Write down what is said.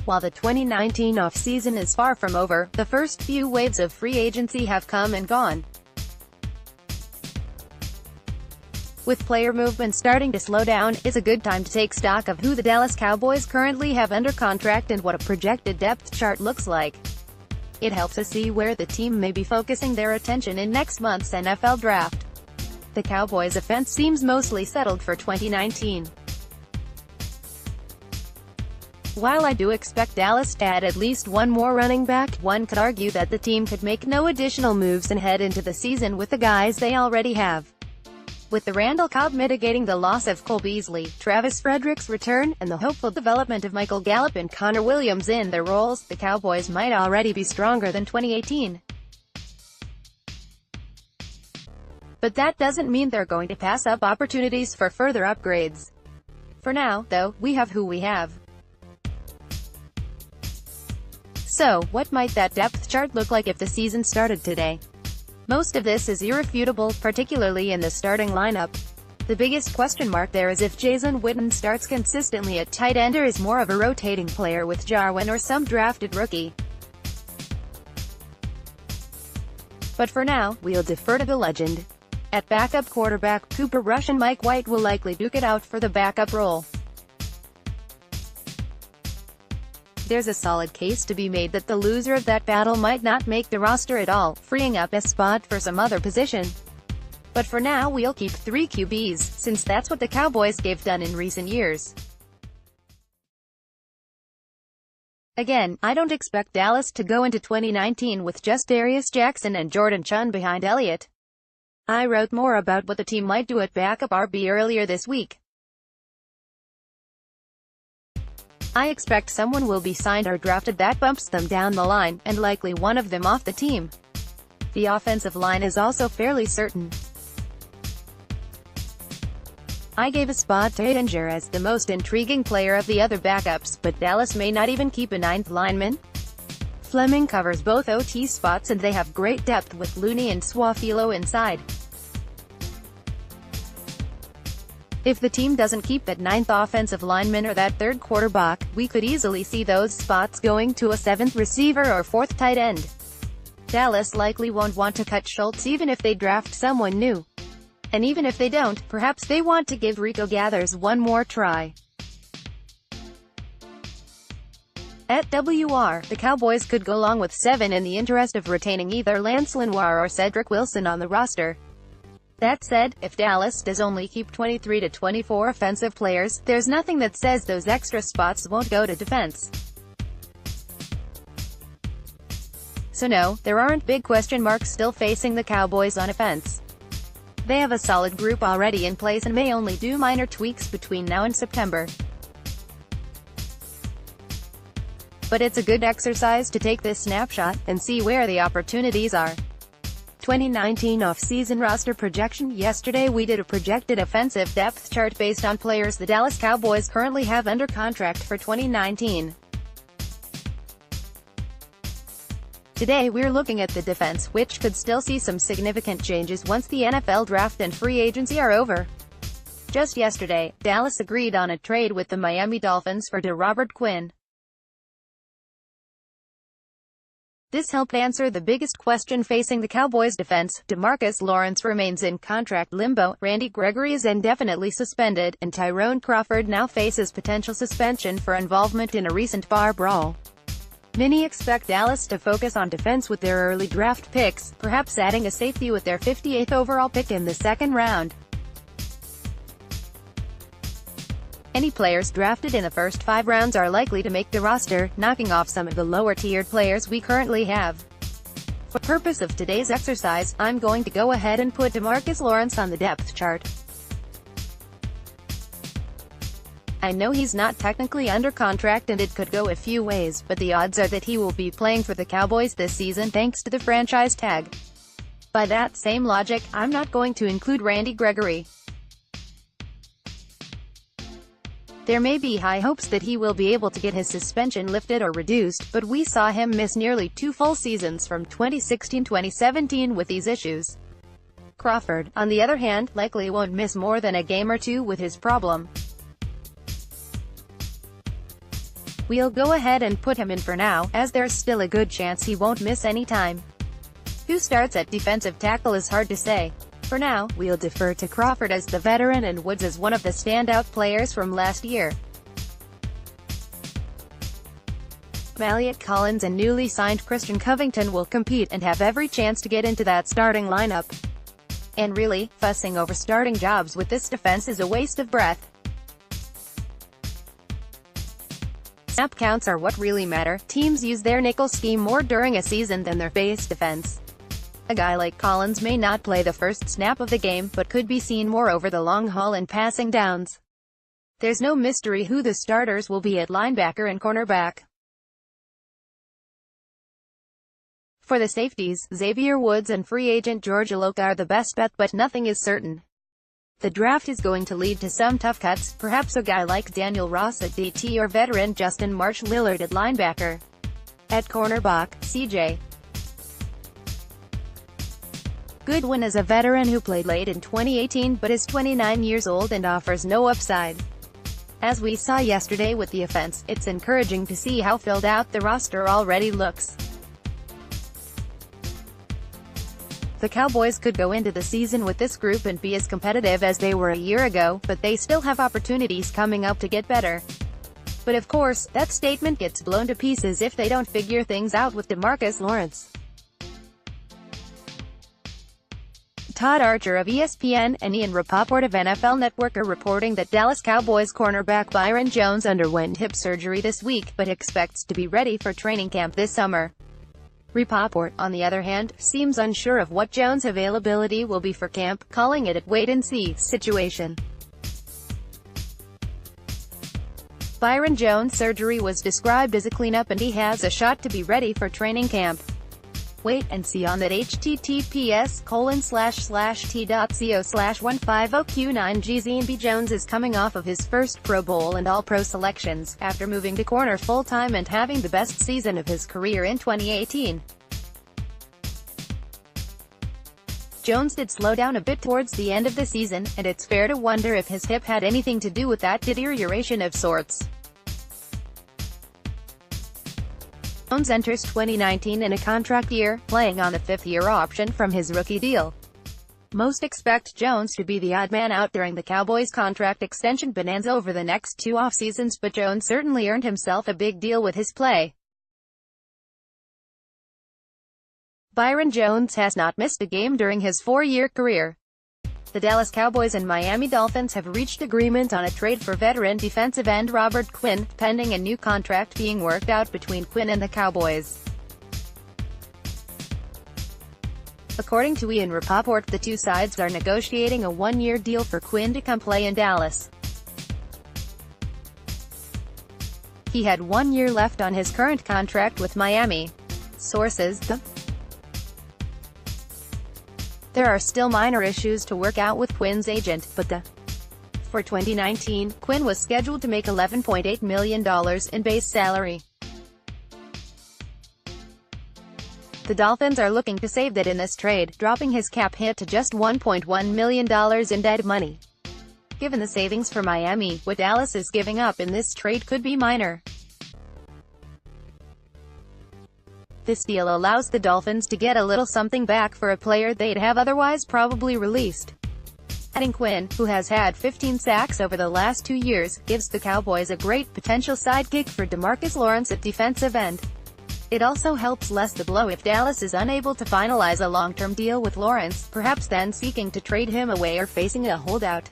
While the 2019 offseason is far from over, the first few waves of free agency have come and gone. With player movement starting to slow down, it's a good time to take stock of who the Dallas Cowboys currently have under contract and what a projected depth chart looks like. It helps us see where the team may be focusing their attention in next month's NFL draft. The Cowboys' offense seems mostly settled for 2019. While I do expect Dallas to add at least one more running back, one could argue that the team could make no additional moves and head into the season with the guys they already have. With the Randall Cobb mitigating the loss of Cole Beasley, Travis Frederick's return, and the hopeful development of Michael Gallup and Connor Williams in their roles, the Cowboys might already be stronger than 2018. But that doesn't mean they're going to pass up opportunities for further upgrades. For now, though, we have who we have. So, what might that depth chart look like if the season started today? Most of this is irrefutable, particularly in the starting lineup. The biggest question mark there is if Jason Witten starts consistently at tight end or is more of a rotating player with Jarwin or some drafted rookie. But for now, we'll defer to the legend. At backup quarterback, Cooper Rush and Mike White will likely duke it out for the backup role. There's a solid case to be made that the loser of that battle might not make the roster at all, freeing up a spot for some other position. But for now we'll keep 3 QBs, since that's what the Cowboys have done in recent years. Again, I don't expect Dallas to go into 2019 with just Darius Jackson and Jordan Chunn behind Elliott. I wrote more about what the team might do at backup RB earlier this week. I expect someone will be signed or drafted that bumps them down the line, and likely one of them off the team. The offensive line is also fairly certain. I gave a spot to Ettinger as the most intriguing player of the other backups, but Dallas may not even keep a 9th lineman. Fleming covers both OT spots and they have great depth with Looney and Suafilo inside. If the team doesn't keep that 9th offensive lineman or that 3rd quarterback, we could easily see those spots going to a 7th receiver or 4th tight end. Dallas likely won't want to cut Schultz even if they draft someone new. And even if they don't, perhaps they want to give Rico Gathers one more try. At WR, the Cowboys could go long with 7 in the interest of retaining either Lance Lenoir or Cedric Wilson on the roster. That said, if Dallas does only keep 23 to 24 offensive players, there's nothing that says those extra spots won't go to defense. So no, there aren't big question marks still facing the Cowboys on offense. They have a solid group already in place and may only do minor tweaks between now and September. But it's a good exercise to take this snapshot and see where the opportunities are. 2019 off-season roster projection. Yesterday we did a projected offensive depth chart based on players the Dallas Cowboys currently have under contract for 2019. Today we're looking at the defense, which could still see some significant changes once the NFL draft and free agency are over. Just yesterday, Dallas agreed on a trade with the Miami Dolphins for Robert Quinn. This helped answer the biggest question facing the Cowboys' defense. DeMarcus Lawrence remains in contract limbo, Randy Gregory is indefinitely suspended, and Tyrone Crawford now faces potential suspension for involvement in a recent bar brawl. Many expect Dallas to focus on defense with their early draft picks, perhaps adding a safety with their 58th overall pick in the 2nd round. Any players drafted in the first 5 rounds are likely to make the roster, knocking off some of the lower-tiered players we currently have. For purpose of today's exercise, I'm going to go ahead and put DeMarcus Lawrence on the depth chart. I know he's not technically under contract and it could go a few ways, but the odds are that he will be playing for the Cowboys this season thanks to the franchise tag. By that same logic, I'm not going to include Randy Gregory. There may be high hopes that he will be able to get his suspension lifted or reduced, but we saw him miss nearly 2 full seasons from 2016-2017 with these issues. Crawford, on the other hand, likely won't miss more than a game or two with his problem. We'll go ahead and put him in for now, as there's still a good chance he won't miss any time. Who starts at defensive tackle is hard to say. For now, we'll defer to Crawford as the veteran and Woods as one of the standout players from last year. Maliet Collins and newly signed Christian Covington will compete and have every chance to get into that starting lineup. And really, fussing over starting jobs with this defense is a waste of breath. Snap counts are what really matter. Teams use their nickel scheme more during a season than their base defense. A guy like Collins may not play the first snap of the game, but could be seen more over the long haul and passing downs. There's no mystery who the starters will be at linebacker and cornerback. For the safeties, Xavier Woods and free agent George Iloka are the best bet, but nothing is certain. The draft is going to lead to some tough cuts, perhaps a guy like Daniel Ross at DT or veteran Justin March-Lillard at linebacker. At cornerback, C.J. Goodwin is a veteran who played late in 2018 but is 29 years old and offers no upside. As we saw yesterday with the offense, it's encouraging to see how filled out the roster already looks. The Cowboys could go into the season with this group and be as competitive as they were a year ago, but they still have opportunities coming up to get better. But of course, that statement gets blown to pieces if they don't figure things out with DeMarcus Lawrence. Todd Archer of ESPN and Ian Rapoport of NFL Network are reporting that Dallas Cowboys cornerback Byron Jones underwent hip surgery this week, but expects to be ready for training camp this summer. Rapoport, on the other hand, seems unsure of what Jones' availability will be for camp, calling it a wait-and-see situation. Byron Jones' surgery was described as a cleanup and he has a shot to be ready for training camp. Wait and see on that https://t.co/150q9gzb. Jones is coming off of his first Pro Bowl and All-Pro selections, after moving to corner full-time and having the best season of his career in 2018. Jones did slow down a bit towards the end of the season, and it's fair to wonder if his hip had anything to do with that deterioration of sorts. Jones enters 2019 in a contract year, playing on the fifth-year option from his rookie deal. Most expect Jones to be the odd man out during the Cowboys' contract extension bonanza over the next two off-seasons, but Jones certainly earned himself a big deal with his play. Byron Jones has not missed a game during his four-year career. The Dallas Cowboys and Miami Dolphins have reached agreement on a trade for veteran defensive end Robert Quinn, pending a new contract being worked out between Quinn and the Cowboys. According to Ian Rapoport, the two sides are negotiating a one-year deal for Quinn to come play in Dallas. He had 1 year left on his current contract with Miami. Sources: There are still minor issues to work out with Quinn's agent, but for 2019, Quinn was scheduled to make $11.8 million in base salary. The Dolphins are looking to save that in this trade, dropping his cap hit to just $1.1 million in dead money. Given the savings for Miami, what Dallas is giving up in this trade could be minor. This deal allows the Dolphins to get a little something back for a player they'd have otherwise probably released. Adding Quinn, who has had 15 sacks over the last 2 years, gives the Cowboys a great potential sidekick for DeMarcus Lawrence at defensive end. It also helps lessen the blow if Dallas is unable to finalize a long-term deal with Lawrence, perhaps then seeking to trade him away or facing a holdout.